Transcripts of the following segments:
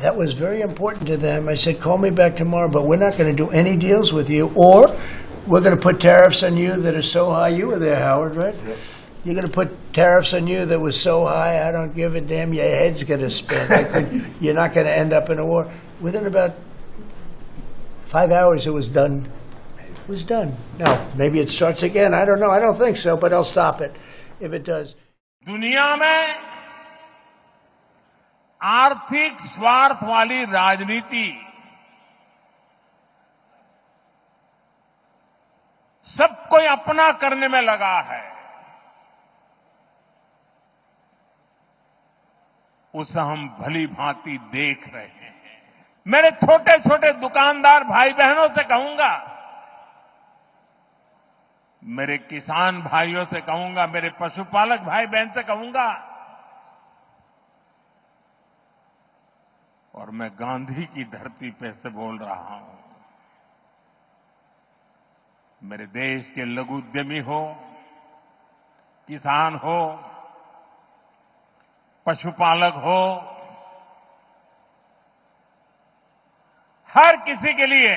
that was very important to them. I said, call me back tomorrow, but we're not going to do any deals with you, or we're going to put tariffs on you that are so high. You were there, Howard, right? Yep. You're going to put tariffs on you that was so high, I don't give a damn, your head's going to spin. You're not going to end up in a war. Within about 5 hours, it was done. It was done. Now, maybe it starts again. I don't know. I don't think so, but I'll stop it if it does. दुनिया में आर्थिक स्वार्थ वाली राजनीति सबको अपना करने में लगा है, उसे हम भली भांति देख रहे हैं। मेरे छोटे छोटे दुकानदार भाई बहनों से कहूंगा, मेरे किसान भाइयों से कहूंगा, मेरे पशुपालक भाई बहन से कहूंगा, और मैं गांधी की धरती पे से बोल रहा हूं, मेरे देश के लघु उद्यमी हो, किसान हो, पशुपालक हो, हर किसी के लिए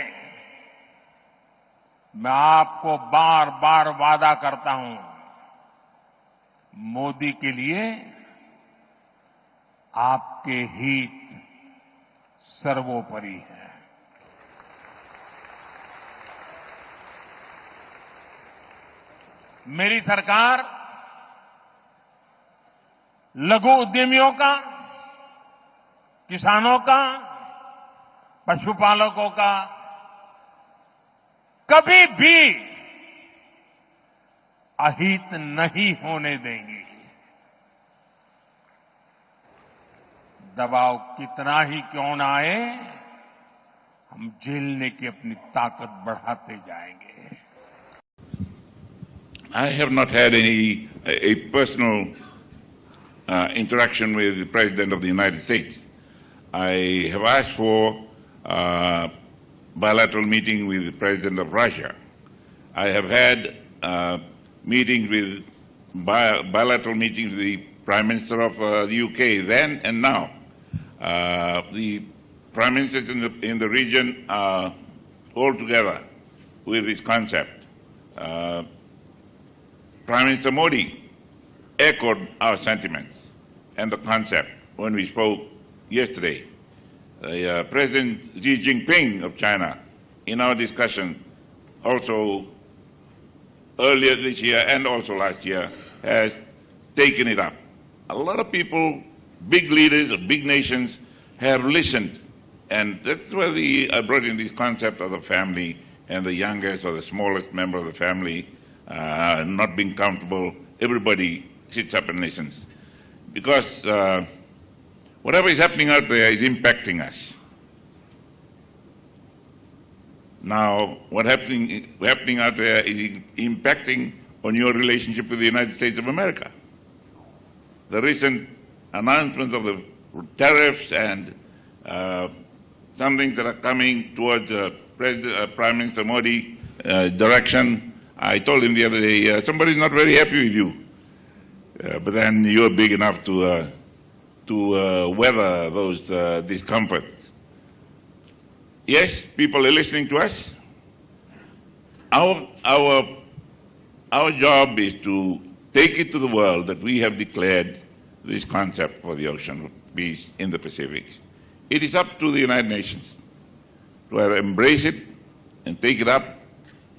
मैं आपको बार बार वादा करता हूं, मोदी के लिए आपके हित सर्वोपरि है। मेरी सरकार लघु उद्यमियों का, किसानों का, पशुपालकों का कभी भी अहित नहीं होने देंगी। दबाव कितना ही क्यों ना आए, हम झेलने की अपनी ताकत बढ़ाते जाएंगे। I have not had a personal interaction with the President of the United States. I have asked for bilateral meeting with the President of Russia. I have had meetings with bilateral meetings with the Prime Minister of the UK then and now. The Prime Ministers in the region are all together with this concept. Prime Minister Modi echoed our sentiments and the concept when we spoke yesterday. President Xi Jinping of China, in our discussion also earlier this year and also last year, has taken it up. A lot of people, big leaders of big nations, have listened, and that's where I brought in this concept of the family and the youngest or the smallest member of the family not being comfortable. Everybody sits up and listens. Because whatever is happening out there is impacting us. Now, what's happening out there is impacting on your relationship with the United States of America. The recent announcement of the tariffs and some things that are coming towards Prime Minister Modi direction. I told him the other day, somebody's not very happy with you. But then you're big enough to weather those discomforts. Yes, people are listening to us. Our job is to take it to the world that we have declared this concept for the ocean of peace in the Pacific. It is up to the United Nations to either embrace it and take it up,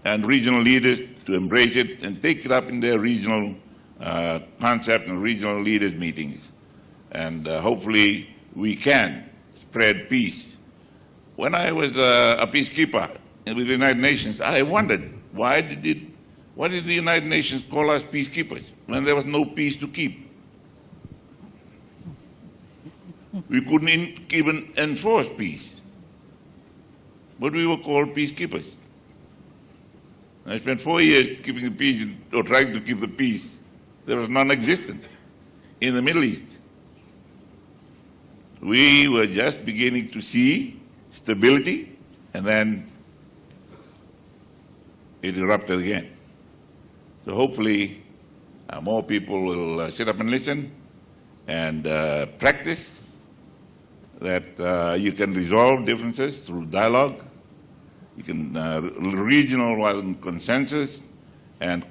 and regional leaders to embrace it and take it up in their regional concept and regional leaders meetings. And hopefully we can spread peace. When I was a peacekeeper with the United Nations, I wondered, why did the United Nations call us peacekeepers when there was no peace to keep? We couldn't even enforce peace, but we were called peacekeepers. I spent 4 years keeping the peace, or trying to keep the peace that was non-existent in the Middle East. We were just beginning to see stability, and then it erupted again. So hopefully more people will sit up and listen and practice that you can resolve differences through dialogue, you can regional consensus, and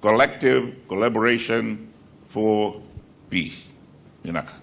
collective collaboration for peace. Vinaka.